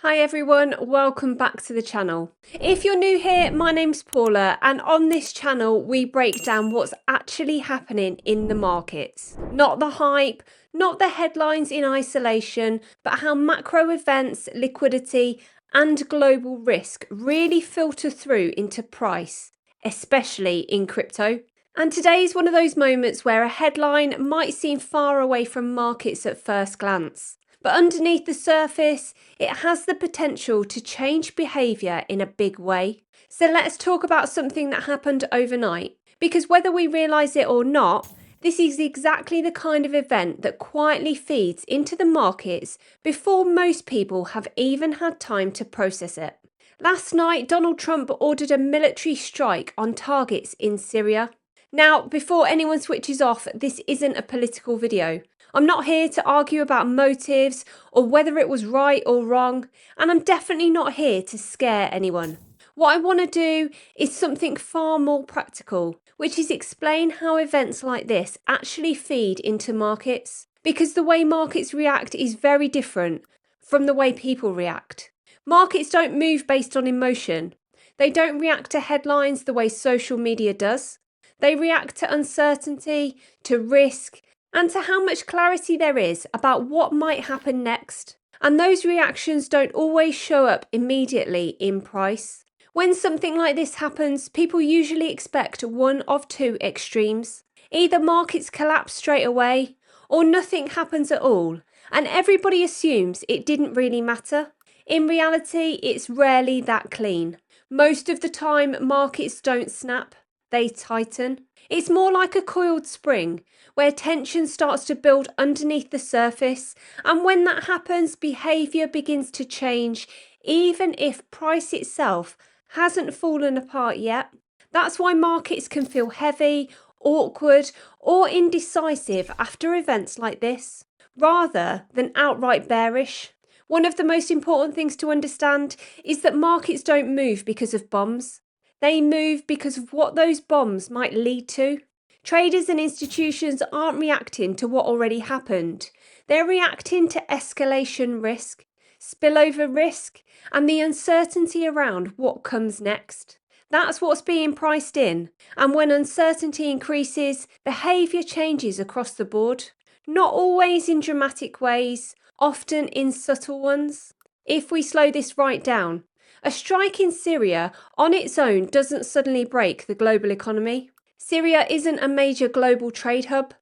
Hi everyone, welcome back to the channel. If you're new here, my name's Paula, and on this channel we break down what's actually happening in the markets. Not the hype, not the headlines in isolation, but how macro events, liquidity and global risk really filter through into price, especially in crypto. And today is one of those moments where a headline might seem far away from markets at first glance. But underneath the surface, it has the potential to change behaviour in a big way. So let's talk about something that happened overnight. Because whether we realise it or not, this is exactly the kind of event that quietly feeds into the markets before most people have even had time to process it. Last night, Donald Trump ordered a military strike on targets in Syria. Now, before anyone switches off, this isn't a political video. I'm not here to argue about motives or whether it was right or wrong, and I'm definitely not here to scare anyone. What I want to do is something far more practical, which is explain how events like this actually feed into markets, because the way markets react is very different from the way people react. Markets don't move based on emotion. They don't react to headlines the way social media does. They react to uncertainty, to risk, and to how much clarity there is about what might happen next. And those reactions don't always show up immediately in price. When something like this happens, people usually expect one of two extremes. Either markets collapse straight away, or nothing happens at all, and everybody assumes it didn't really matter. In reality, it's rarely that clean. Most of the time, markets don't snap, they tighten. It's more like a coiled spring, where tension starts to build underneath the surface, and when that happens, behaviour begins to change, even if price itself hasn't fallen apart yet. That's why markets can feel heavy, awkward, or indecisive after events like this, rather than outright bearish. One of the most important things to understand is that markets don't move because of bombs. They move because of what those bombs might lead to. Traders and institutions aren't reacting to what already happened. They're reacting to escalation risk, spillover risk, and the uncertainty around what comes next. That's what's being priced in. And when uncertainty increases, behaviour changes across the board. Not always in dramatic ways, often in subtle ones. If we slow this right down, a strike in Syria on its own doesn't suddenly break the global economy. Syria isn't a major global trade hub.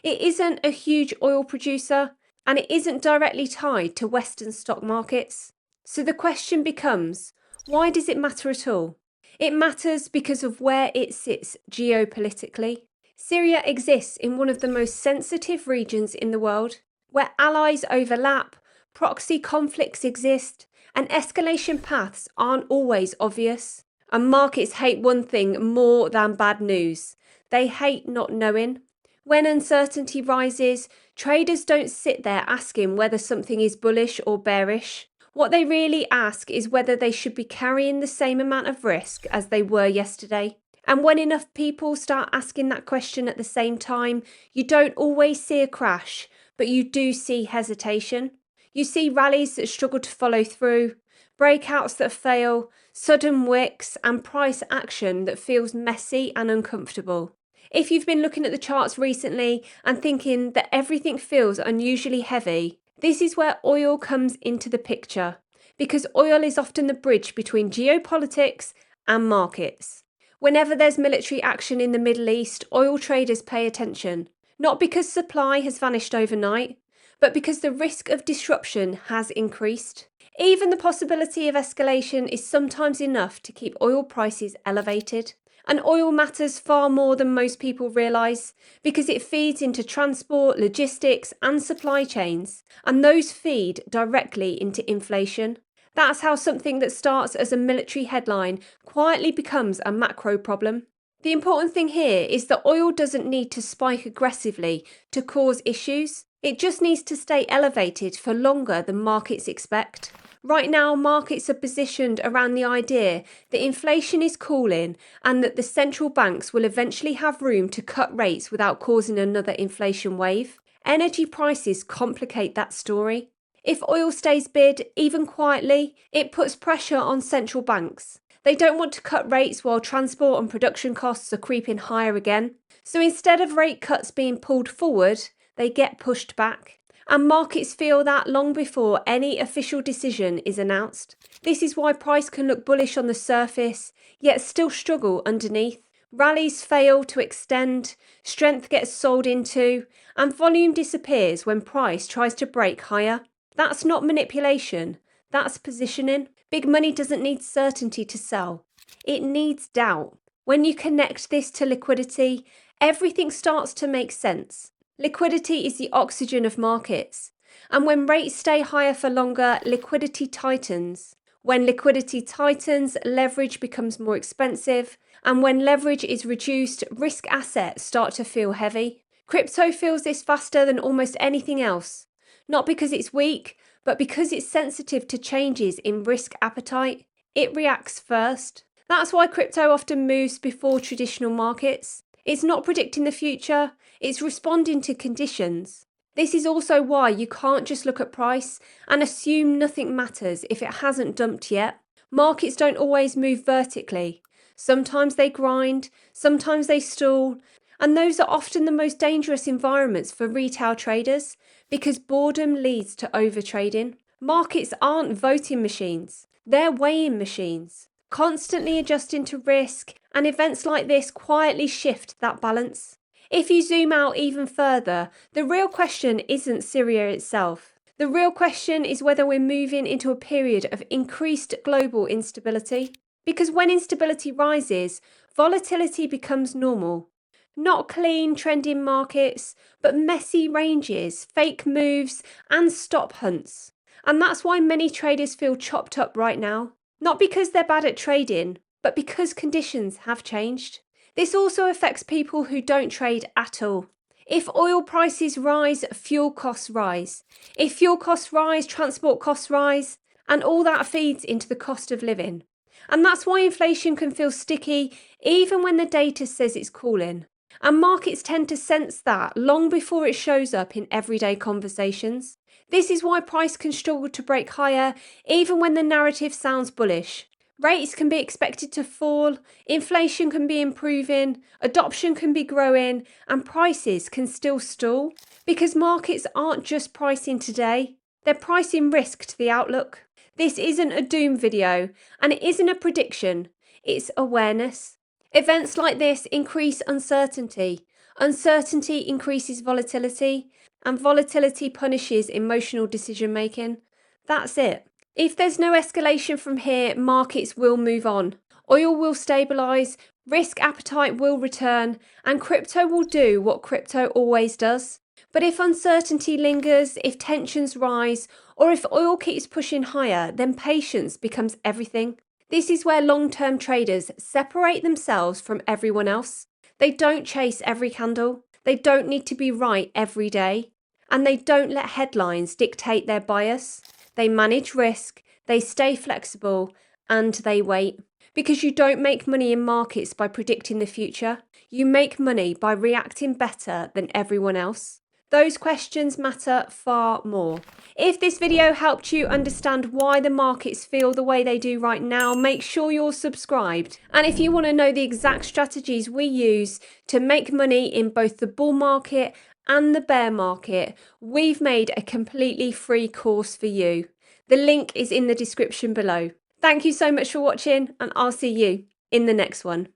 It isn't a huge oil producer, and it isn't directly tied to Western stock markets. So the question becomes, why does it matter at all? It matters because of where it sits geopolitically. Syria exists in one of the most sensitive regions in the world, where allies overlap, proxy conflicts exist, and escalation paths aren't always obvious. And markets hate one thing more than bad news. They hate not knowing. When uncertainty rises, traders don't sit there asking whether something is bullish or bearish. What they really ask is whether they should be carrying the same amount of risk as they were yesterday. And when enough people start asking that question at the same time, you don't always see a crash, but you do see hesitation. You see rallies that struggle to follow through, breakouts that fail, sudden wicks, and price action that feels messy and uncomfortable. If you've been looking at the charts recently and thinking that everything feels unusually heavy, this is where oil comes into the picture, because oil is often the bridge between geopolitics and markets. Whenever there's military action in the Middle East, oil traders pay attention, not because supply has vanished overnight, but because the risk of disruption has increased. Even the possibility of escalation is sometimes enough to keep oil prices elevated. And oil matters far more than most people realise, because it feeds into transport, logistics and supply chains, and those feed directly into inflation. That's how something that starts as a military headline quietly becomes a macro problem. The important thing here is that oil doesn't need to spike aggressively to cause issues. It just needs to stay elevated for longer than markets expect. Right now, markets are positioned around the idea that inflation is cooling and that the central banks will eventually have room to cut rates without causing another inflation wave. Energy prices complicate that story. If oil stays bid, even quietly, it puts pressure on central banks. They don't want to cut rates while transport and production costs are creeping higher again. So instead of rate cuts being pulled forward, they get pushed back. And markets feel that long before any official decision is announced. This is why price can look bullish on the surface, yet still struggle underneath. Rallies fail to extend, strength gets sold into, and volume disappears when price tries to break higher. That's not manipulation, that's positioning. Big money doesn't need certainty to sell. It needs doubt. When you connect this to liquidity, everything starts to make sense. Liquidity is the oxygen of markets. And when rates stay higher for longer, liquidity tightens. When liquidity tightens, leverage becomes more expensive. And when leverage is reduced, risk assets start to feel heavy. Crypto feels this faster than almost anything else. Not because it's weak, but because it's sensitive to changes in risk appetite. It reacts first. That's why crypto often moves before traditional markets. It's not predicting the future, it's responding to conditions. This is also why you can't just look at price and assume nothing matters if it hasn't dumped yet. Markets don't always move vertically. Sometimes they grind, sometimes they stall, and those are often the most dangerous environments for retail traders because boredom leads to overtrading. Markets aren't voting machines, they're weighing machines, constantly adjusting to risk, and events like this quietly shift that balance. If you zoom out even further, the real question isn't Syria itself. The real question is whether we're moving into a period of increased global instability. Because when instability rises, volatility becomes normal. Not clean, trending markets, but messy ranges, fake moves, and stop hunts. And that's why many traders feel chopped up right now. Not because they're bad at trading, but because conditions have changed. This also affects people who don't trade at all. If oil prices rise, fuel costs rise. If fuel costs rise, transport costs rise, and all that feeds into the cost of living. And that's why inflation can feel sticky even when the data says it's cooling. And markets tend to sense that long before it shows up in everyday conversations. This is why price can struggle to break higher even when the narrative sounds bullish. Rates can be expected to fall, inflation can be improving, adoption can be growing, and prices can still stall. Because markets aren't just pricing today, they're pricing risk to the outlook. This isn't a doom video, and it isn't a prediction, it's awareness. Events like this increase uncertainty. Uncertainty increases volatility, and volatility punishes emotional decision making. That's it. If there's no escalation from here, markets will move on. Oil will stabilise, risk appetite will return, and crypto will do what crypto always does. But if uncertainty lingers, if tensions rise, or if oil keeps pushing higher, then patience becomes everything. This is where long-term traders separate themselves from everyone else. They don't chase every candle. They don't need to be right every day. And they don't let headlines dictate their bias. They manage risk, they stay flexible, and they wait. Because you don't make money in markets by predicting the future. You make money by reacting better than everyone else. Those questions matter far more. If this video helped you understand why the markets feel the way they do right now, make sure you're subscribed. And if you want to know the exact strategies we use to make money in both the bull market and the bear market, we've made a completely free course for you. The link is in the description below. Thank you so much for watching, and I'll see you in the next one.